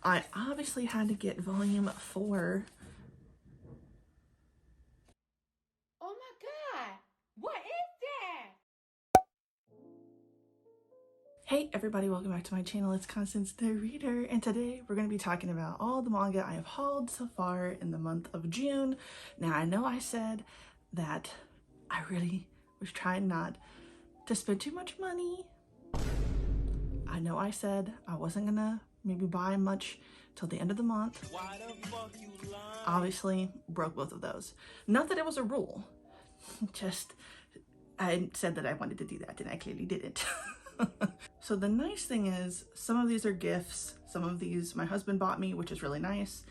I obviously had to get volume 4. Oh my God, what is that? Hey everybody, welcome back to my channel. It's Constance the Reader, and today we're going to be talking about all the manga I have hauled so far in the month of June. Now I know I said that I really was trying not to spend too much money. I know I said I wasn't gonna maybe buy much till the end of the month. Why the fuck you lying? Obviously broke both of those. Not that it was a rule, just I said that I wanted to do that and I clearly didn't. So the nice thing is some of these are gifts, some of these my husband bought me, which is really nice.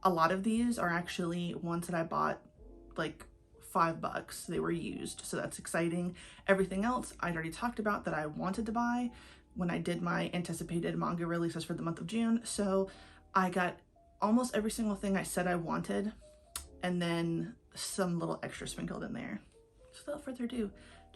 A lot of these are actually ones that I bought like $5. They were used, so that's exciting. Everything else I'd already talked about that I wanted to buy when I did my anticipated manga releases for the month of June. So I got almost every single thing I said I wanted, and then some little extra sprinkled in there. So without further ado,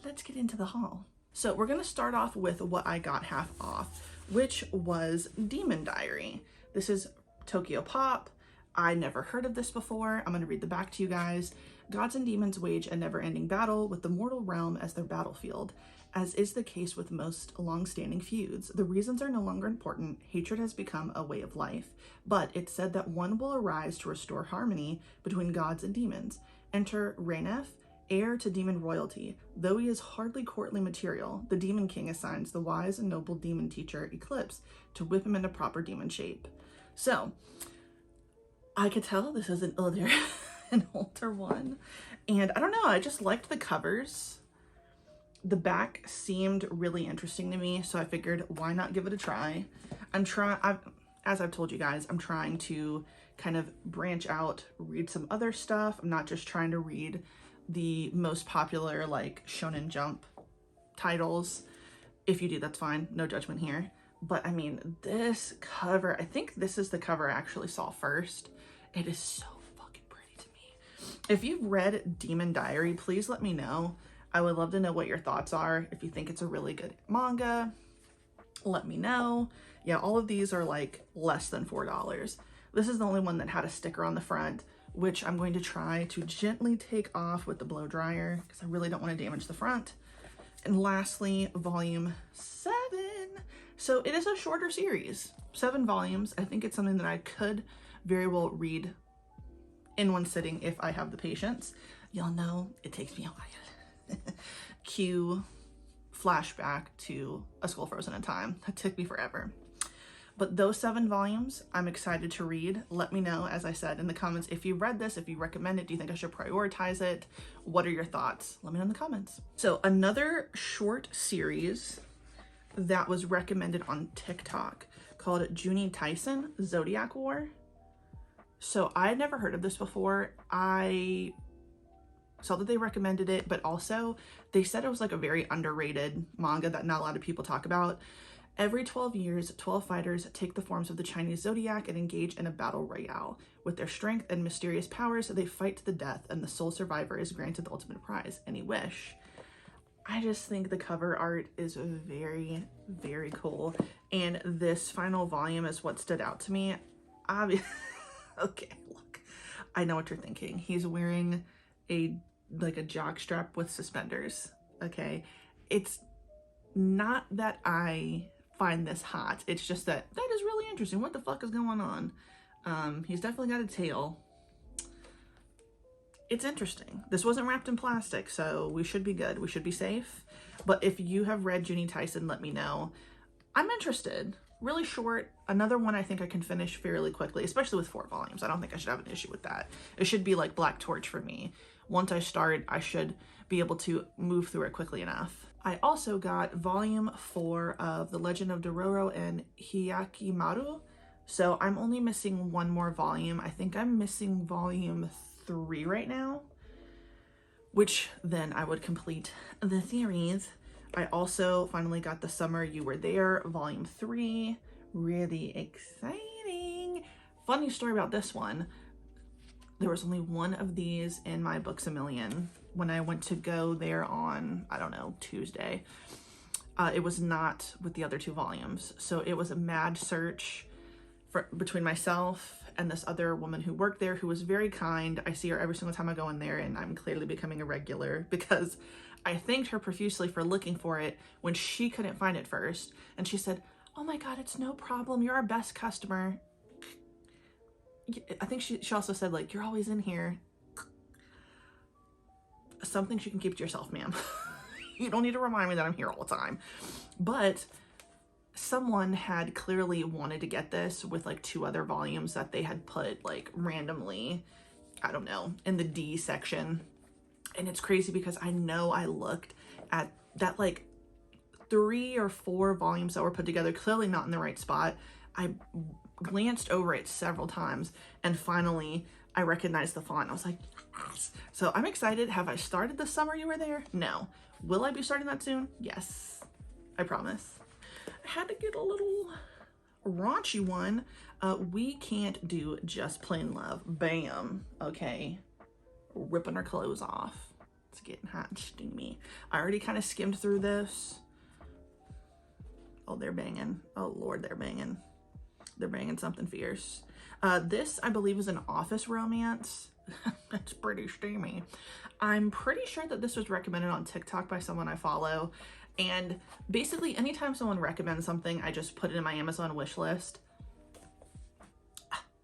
let's get into the haul. So we're gonna start off with what I got half off, which was Demon Diary. This is Tokyo Pop. I never heard of this before. I'm gonna read the back to you guys. Gods and demons wage a never-ending battle with the mortal realm as their battlefield. As is the case with most long-standing feuds, the reasons are no longer important. Hatred has become a way of life, but it's said that one will arise to restore harmony between gods and demons. Enter Rainef, heir to demon royalty. Though he is hardly courtly material, the Demon King assigns the wise and noble demon teacher Eclipse to whip him into proper demon shape. So, I could tell this is an older one, and I don't know, I just liked the covers. The back seemed really interesting to me, so I figured why not give it a try. As I've told you guys, I'm trying to kind of branch out, read some other stuff. I'm not just trying to read the most popular like Shonen Jump titles. If you do, that's fine, no judgment here. But I mean, this cover, I think this is the cover I actually saw first. It is so fucking pretty to me. If you've read Demon Diary, please let me know. I would love to know what your thoughts are. If you think it's a really good manga, let me know. Yeah, all of these are like less than $4. This is the only one that had a sticker on the front, which I'm going to try to gently take off with the blow dryer because I really don't want to damage the front. And lastly, volume 7. So it is a shorter series, 7 volumes. I think it's something that I could very well read in one sitting if I have the patience. Y'all know it takes me a while. Cue flashback to A Skull Frozen in Time. That took me forever. But those 7 volumes, I'm excited to read. Let me know, as I said, in the comments, if you read this, if you recommend it, do you think I should prioritize it? What are your thoughts? Let me know in the comments. So another short series that was recommended on TikTok called Juni Tyson, Zodiac War. So I had never heard of this before. I saw that they recommended it, but also they said it was like a very underrated manga that not a lot of people talk about. Every 12 years, 12 fighters take the forms of the Chinese Zodiac and engage in a battle royale. With their strength and mysterious powers, they fight to the death, and the sole survivor is granted the ultimate prize, any wish. I just think the cover art is very, very cool. And this final volume is what stood out to me. Okay, look, I know what you're thinking. He's wearing a jock strap with suspenders. Okay, it's not that I find this hot, it's just that is really interesting. What the fuck is going on? He's definitely got a tail. It's interesting. This wasn't wrapped in plastic, so we should be good, we should be safe. But if you have read Juni Tyson, let me know. I'm interested. Really short, another one I think I can finish fairly quickly, especially with 4 volumes. I don't think I should have an issue with that. It should be like Black Torch for me. Once I start, I should be able to move through it quickly enough. I also got volume 4 of The Legend of Dororo and Hyakimaru. So I'm only missing 1 more volume. I think I'm missing volume 3 right now, which then I would complete the series. I also finally got The Summer You Were There, volume 3. Really exciting. Funny story about this one. There was only 1 of these in my Books A Million when I went to go there on, I don't know, Tuesday. It was not with the other 2 volumes. So it was a mad search between myself and this other woman who worked there who was very kind. I see her every single time I go in there, and I'm clearly becoming a regular because I thanked her profusely for looking for it when she couldn't find it first. And she said, "Oh my God, it's no problem. You're our best customer." I think she also said, like, "You're always in here." Something you can keep to yourself, ma'am. You don't need to remind me that I'm here all the time. But someone had clearly wanted to get this with like 2 other volumes that they had put like randomly, I don't know, in the D section. And it's crazy because I know I looked at that like 3 or 4 volumes that were put together, clearly not in the right spot. I glanced over it several times and finally I recognized the font. I was like, yes. So I'm excited. Have I started the summer you were there? No. Will I be starting that soon? Yes, I promise. I had to get a little raunchy one. We can't do just plain love. Bam. Okay. Ripping our clothes off. It's getting hot and steamy. I already kind of skimmed through this. Oh, they're banging. Oh Lord, they're banging. They're banging something fierce. This, I believe, is an office romance. It's pretty steamy. I'm pretty sure that this was recommended on TikTok by someone I follow. And basically, anytime someone recommends something, I just put it in my Amazon wish list.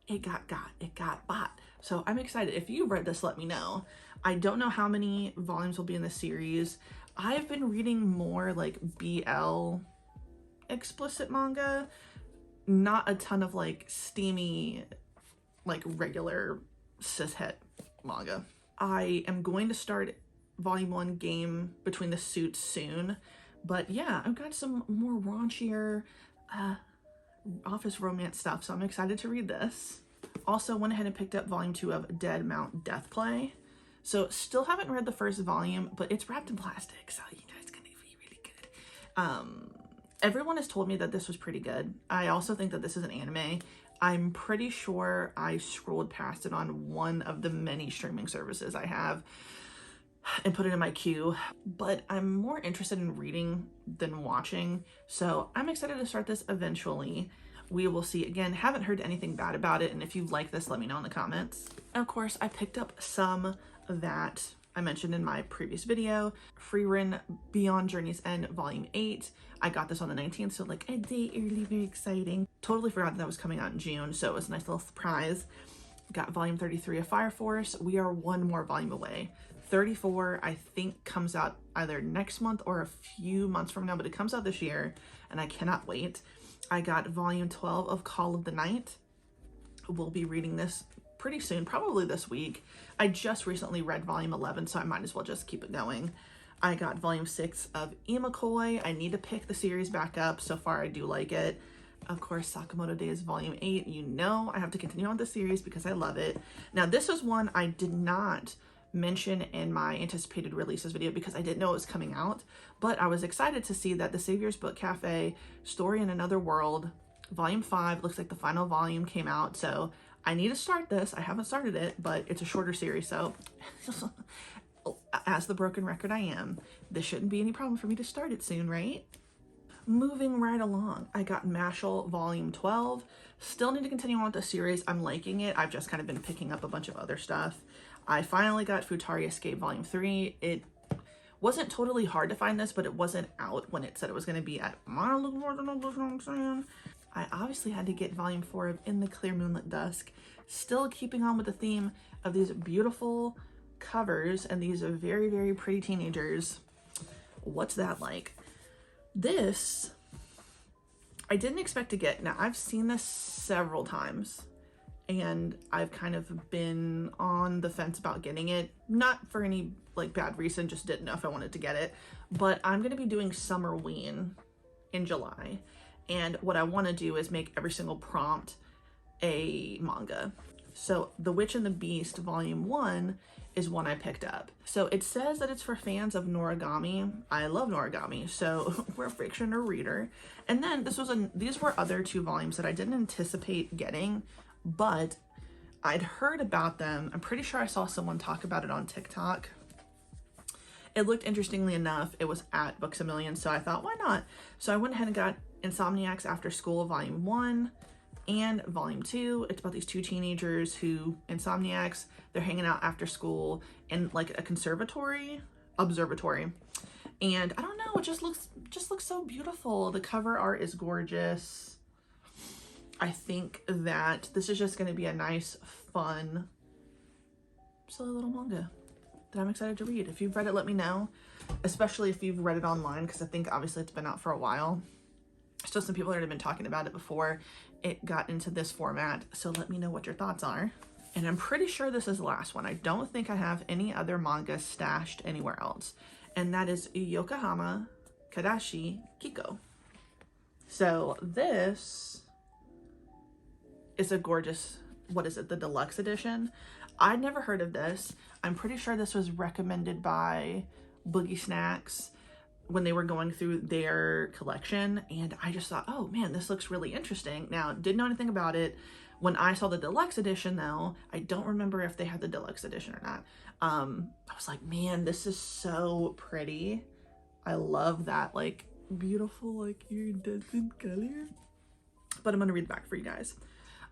It got bought. So I'm excited. If you've read this, let me know. I don't know how many volumes will be in the series. I've been reading more like BL explicit manga. Not a ton of like steamy, like regular cishet manga. I am going to start volume 1 Game Between the Suits soon, but yeah, I've got some more raunchier office romance stuff, so I'm excited to read this. Also went ahead and picked up volume 2 of Dead Mount Death Play. So still haven't read the first volume, but it's wrapped in plastic, so you know it's gonna be really good. Everyone has told me that this was pretty good. I also think that this is an anime. I'm pretty sure I scrolled past it on one of the many streaming services I have and put it in my queue, but I'm more interested in reading than watching, so I'm excited to start this eventually. We will see. Again, haven't heard anything bad about it, and if you like this, let me know in the comments. Of course, I picked up some that I mentioned in my previous video. Frieren Beyond Journey's End Volume 8. I got this on the 19th, so like a day early, very exciting. Totally forgot that was coming out in June, so it was a nice little surprise. Got Volume 33 of Fire Force. We are one more volume away. 34, I think, comes out either next month or a few months from now, but it comes out this year, and I cannot wait. I got Volume 12 of Call of the Night. We'll be reading this pretty soon, probably this week. I just recently read Volume 11, so I might as well just keep it going. I got Volume 6 of Imakoi. I need to pick the series back up. So far, I do like it. Of course, Sakamoto Days Volume 8. You know I have to continue on the series because I love it. Now, this was one I did not mention in my anticipated releases video because I didn't know it was coming out, but I was excited to see that the Savior's Book Cafe Story in Another World Volume 5 looks like the final volume came out, so I need to start this. I haven't started it, but it's a shorter series, so as the broken record I am, this shouldn't be any problem for me to start it soon, right? Moving right along, I got Mashal Volume 12. Still need to continue on with the series. I'm liking it. I've just kind of been picking up a bunch of other stuff. I finally got Futari Escape Volume 3. It wasn't totally hard to find this, but it wasn't out when it said it was going to be at I obviously had to get Volume 4 of In the Clear Moonlit Dusk. Still keeping on with the theme of these beautiful covers and these very, very pretty teenagers. What's that like? This, I didn't expect to get. Now, I've seen this several times, and I've kind of been on the fence about getting it. Not for any like bad reason, just didn't know if I wanted to get it. But I'm going to be doing Summerween in July. And what I want to do is make every single prompt a manga. So The Witch and the Beast Volume 1 is one I picked up. So it says that it's for fans of Noragami. I love Noragami, so we're a fictioner reader. And then these were other 2 volumes that I didn't anticipate getting, but I'd heard about them. I'm pretty sure I saw someone talk about it on TikTok. It looked, interestingly enough, it was at Books A Million, so I thought, why not? So I went ahead and got Insomniac's After School Volume 1. And volume 2, it's about these two teenagers who, insomniacs, they're hanging out after school in like a observatory. And I don't know, it just looks so beautiful. The cover art is gorgeous. I think that this is just going to be a nice, fun, silly little manga that I'm excited to read. If you've read it, let me know, especially if you've read it online, because I think obviously it's been out for a while. Still some people that have been talking about it before it got into this format, so let me know what your thoughts are. And I'm pretty sure this is the last one. I don't think I have any other manga stashed anywhere else, and that is Yokohama Kadashi Kiko. So this is a gorgeous, what is it, the deluxe edition? I'd never heard of this. I'm pretty sure this was recommended by Boogie Snacks when they were going through their collection, and I just thought, oh man, this looks really interesting. Now, didn't know anything about it. When I saw the deluxe edition though, I don't remember if they had the deluxe edition or not. I was like, man, this is so pretty. I love that, like, beautiful, like, iridescent color. But I'm gonna read it back for you guys.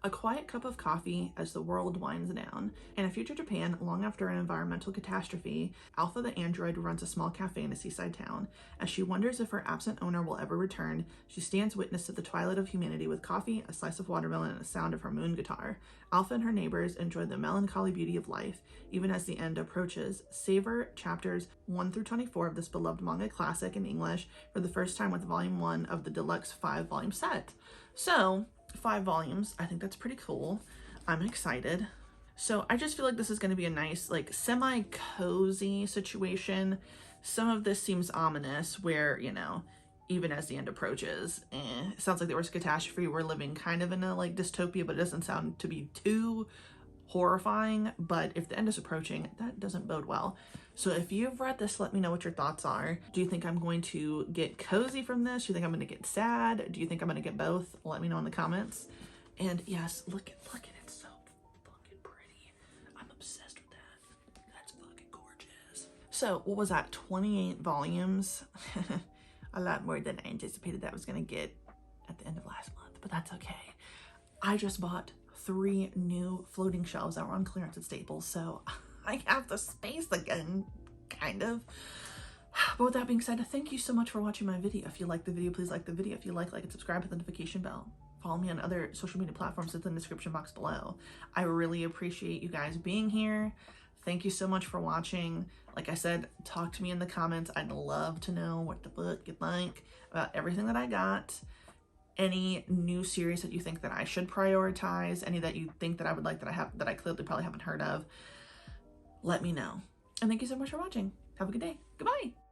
A quiet cup of coffee as the world winds down. In a future Japan, long after an environmental catastrophe, Alpha the android runs a small cafe in a seaside town. As she wonders if her absent owner will ever return, she stands witness to the twilight of humanity with coffee, a slice of watermelon, and the sound of her moon guitar. Alpha and her neighbors enjoy the melancholy beauty of life, even as the end approaches. Savor chapters 1 through 24 of this beloved manga classic in English for the first time with volume 1 of the deluxe 5-volume set. So, 5 volumes. I think that's pretty cool. I'm excited. So I just feel like this is going to be a nice, like, semi-cozy situation. Some of this seems ominous where, you know, even as the end approaches, it sounds like there was a catastrophe. We're living kind of in a, like, dystopia, but it doesn't sound to be too horrifying. But if the end is approaching, that doesn't bode well. So if you've read this, let me know what your thoughts are. Do you think I'm going to get cozy from this? Do you think I'm going to get sad? Do you think I'm going to get both? Let me know in the comments. And yes, look at it. It's so fucking pretty. I'm obsessed with that. That's fucking gorgeous. So what was that? 28 volumes? A lot more than I anticipated that was going to get at the end of last month, but that's okay. I just bought 3 new floating shelves that were on clearance at Staples, so I have the space again, kind of. But with that being said, thank you so much for watching my video. If you like the video, please like the video. If you like and subscribe, hit the notification bell. Follow me on other social media platforms in the description box below. I really appreciate you guys being here. Thank you so much for watching. Like I said, talk to me in the comments. I'd love to know what the fuck you think about everything that I got. Any new series that you think that I should prioritize, any that you think that I would like that I clearly probably haven't heard of, let me know. And thank you so much for watching. Have a good day. Goodbye.